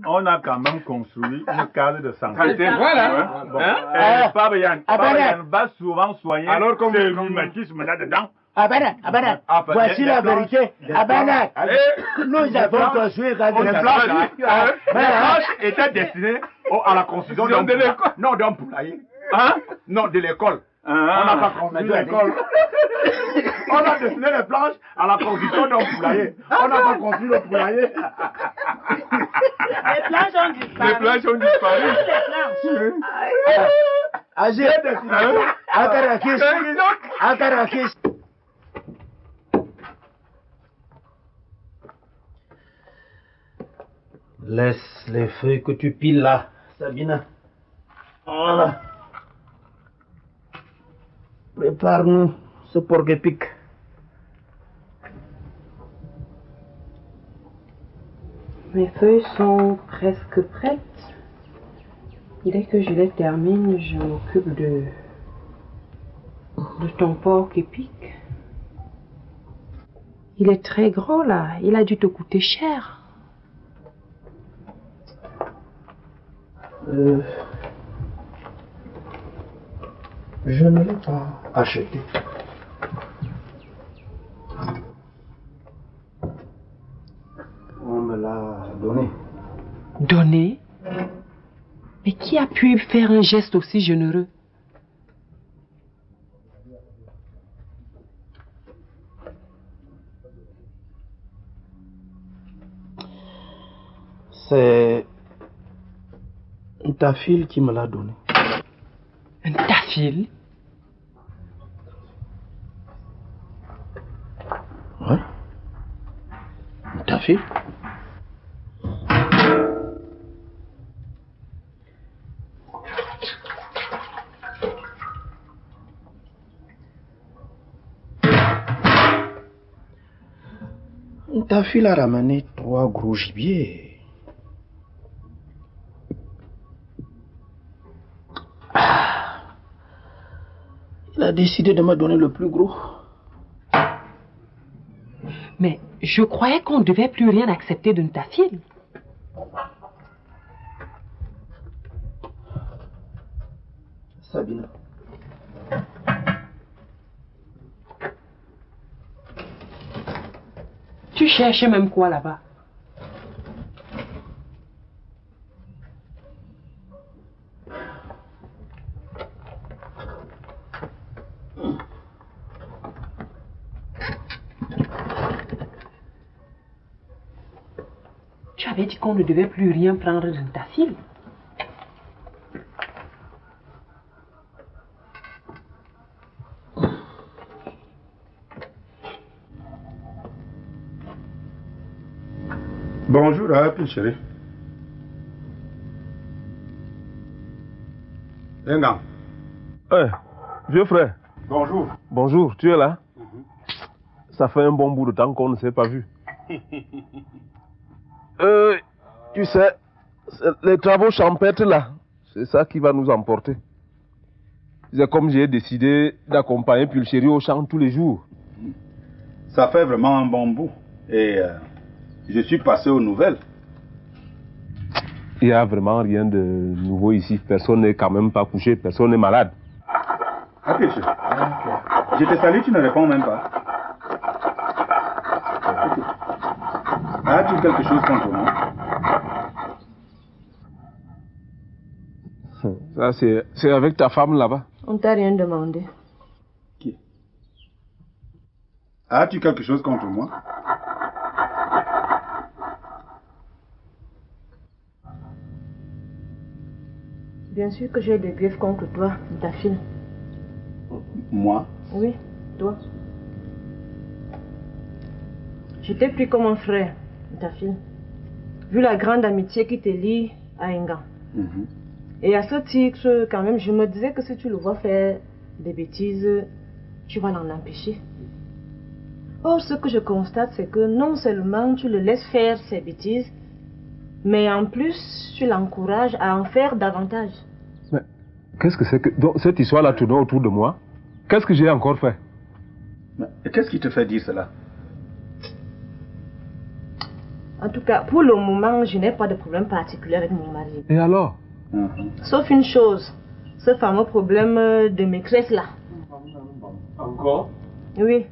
On a quand même construit une case de santé. Voilà. Fabian va souvent soigner ce rhumatisme là-dedans. Abanak, voici la vérité. Abanak, nous avons construit quand Les planches étaient destinées à la construction de l'école. Non, d'un poulailler. Non, de l'école. On n'a pas construit l'école. On a dessiné les planches à la construction d'un poulailler. On n'a pas construit le poulailler. Les planches ont disparu. Les planches ont disparu. Akarakis. Laisse les feuilles que tu piles là, Sabina. Voilà. Prépare-nous ce porc-épic. Mes feuilles sont presque prêtes. Dès que je les termine, je m'occupe de ton porc-épic. Il est très gros là. Il a dû te coûter cher. Je ne l'ai pas acheté. On me l'a donné. Donné? Mais qui a pu faire un geste aussi généreux? C'est ta fille qui me l'a donné. Ta fille? Ouais. Ta fille? Ta fille a ramené 3 gros gibiers. Il a décidé de me donner le plus gros. Mais je croyais qu'on ne devait plus rien accepter de ta fille. Sabina. Tu cherches même quoi là-bas? Tu avais dit qu'on ne devait plus rien prendre de ta fille. Bonjour, Happy chérie. Engang. Vieux frère. Bonjour. Bonjour, tu es là? Ça fait un bon bout de temps qu'on ne s'est pas vu. Tu sais, les travaux champêtres là, c'est ça qui va nous emporter. C'est comme j'ai décidé d'accompagner Pulchérie au champ tous les jours. Ça fait vraiment un bon bout. Et je suis passé aux nouvelles. Il n'y a vraiment rien de nouveau ici. Personne n'est quand même pas couché, personne n'est malade. Ok, chérie. Je te salue, tu ne réponds même pas. Okay. As-tu quelque chose contre moi? Ça, c'est avec ta femme là-bas. On t'a rien demandé. Qui? As-tu quelque chose contre moi? Bien sûr que j'ai des griefs contre toi, ta fille. Moi? Oui, toi. Je t'ai pris comme un frère, ta fille. Vu la grande amitié qui te lie à Engang. Et à ce titre, quand même, je me disais que si tu le vois faire des bêtises, tu vas l'en empêcher. Or, ce que je constate, c'est que non seulement tu le laisses faire ses bêtises, mais en plus, tu l'encourages à en faire davantage. Mais qu'est-ce que c'est que... Donc, cette histoire-là tourne autour de moi? Qu'est-ce que j'ai encore fait? Mais qu'est-ce qui te fait dire cela? En tout cas, pour le moment, je n'ai pas de problème particulier avec mon mari. Et alors? Sauf une chose, ce fameux problème de maîtresse là. Encore? Oui.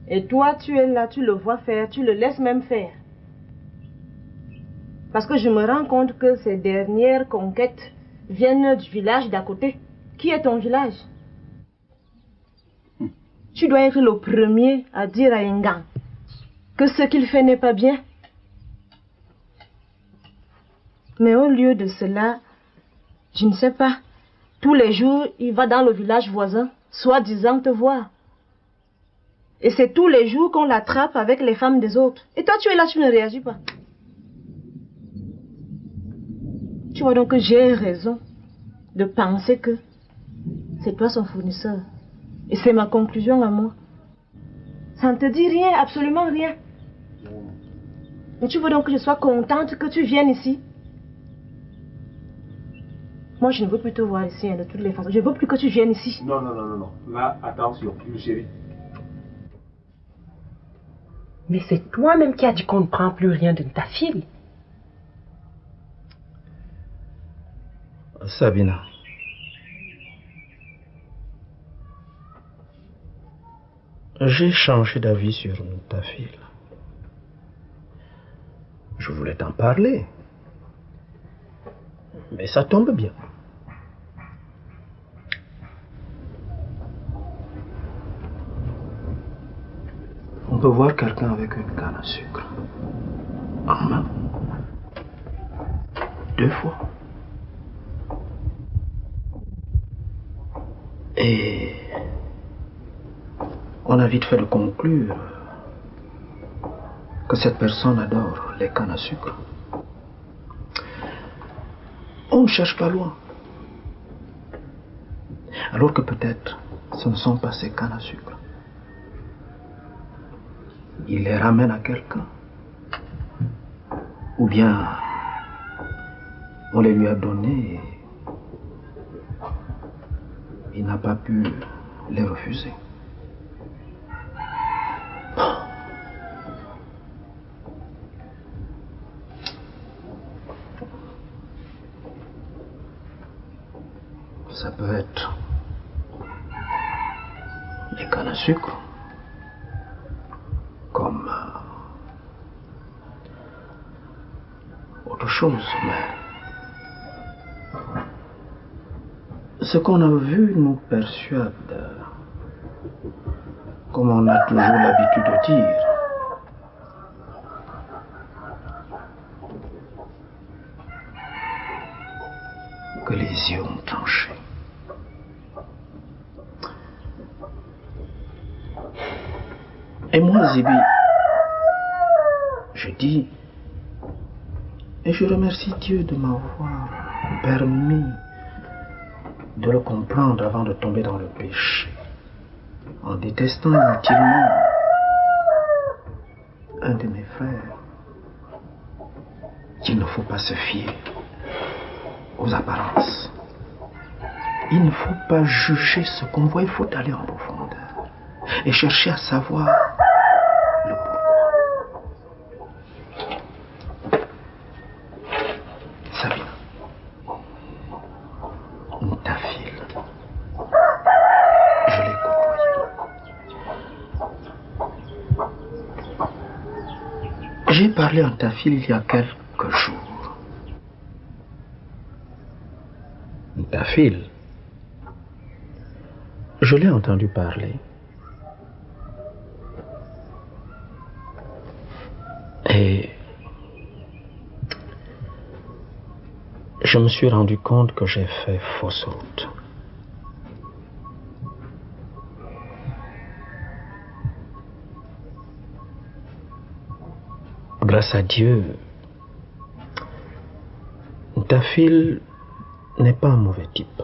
Et toi, tu es là, tu le vois faire, tu le laisses même faire. Parce que je me rends compte que ces dernières conquêtes viennent du village d'à côté. Qui est ton village? Tu dois être le premier à dire à Engan que ce qu'il fait n'est pas bien. Mais au lieu de cela, je ne sais pas, tous les jours, il va dans le village voisin, soi-disant te voir. Et c'est tous les jours qu'on l'attrape avec les femmes des autres. Et toi, tu es là, tu ne réagis pas. Tu vois donc que j'ai raison de penser que c'est toi son fournisseur. Et c'est ma conclusion à moi. Ça ne te dit rien, absolument rien. Mais tu veux donc que je sois contente que tu viennes ici? Moi, je ne veux plus te voir ici, hein, de toutes les façons. Je ne veux plus que tu viennes ici. Non. Là, attention, chérie. Mais c'est toi-même qui as dit qu'on ne prend plus rien de ta fille. Sabina. J'ai changé d'avis sur ta fille. Je voulais t'en parler. Mais ça tombe bien. On peut voir quelqu'un avec une canne à sucre en main 2 fois. Et on a vite fait de conclure que cette personne adore les cannes à sucre. On ne cherche pas loin. Alors que peut-être ce ne sont pas ces cannes à sucre. Il les ramène à quelqu'un. Ou bien on les lui a donnés et il n'a pas pu les refuser. Ça peut être des cannes à sucre, comme autre chose, mais ce qu'on a vu nous persuade, comme on a toujours l'habitude de dire, que les yeux ont tranché. Et moi, Zibi, je dis, et je remercie Dieu de m'avoir permis de le comprendre avant de tomber dans le péché, en détestant inutilement un de mes frères, qu'il ne faut pas se fier aux apparences. Il ne faut pas juger ce qu'on voit, il faut aller en profondeur et chercher à savoir le pourquoi. Sabina, ta fille, je l'ai côtoyée. J'ai parlé à ta fille il y a quelques jours. Ta fille, je l'ai entendu parler. Et je me suis rendu compte que j'ai fait fausse route. Grâce à Dieu, ta fille n'est pas un mauvais type.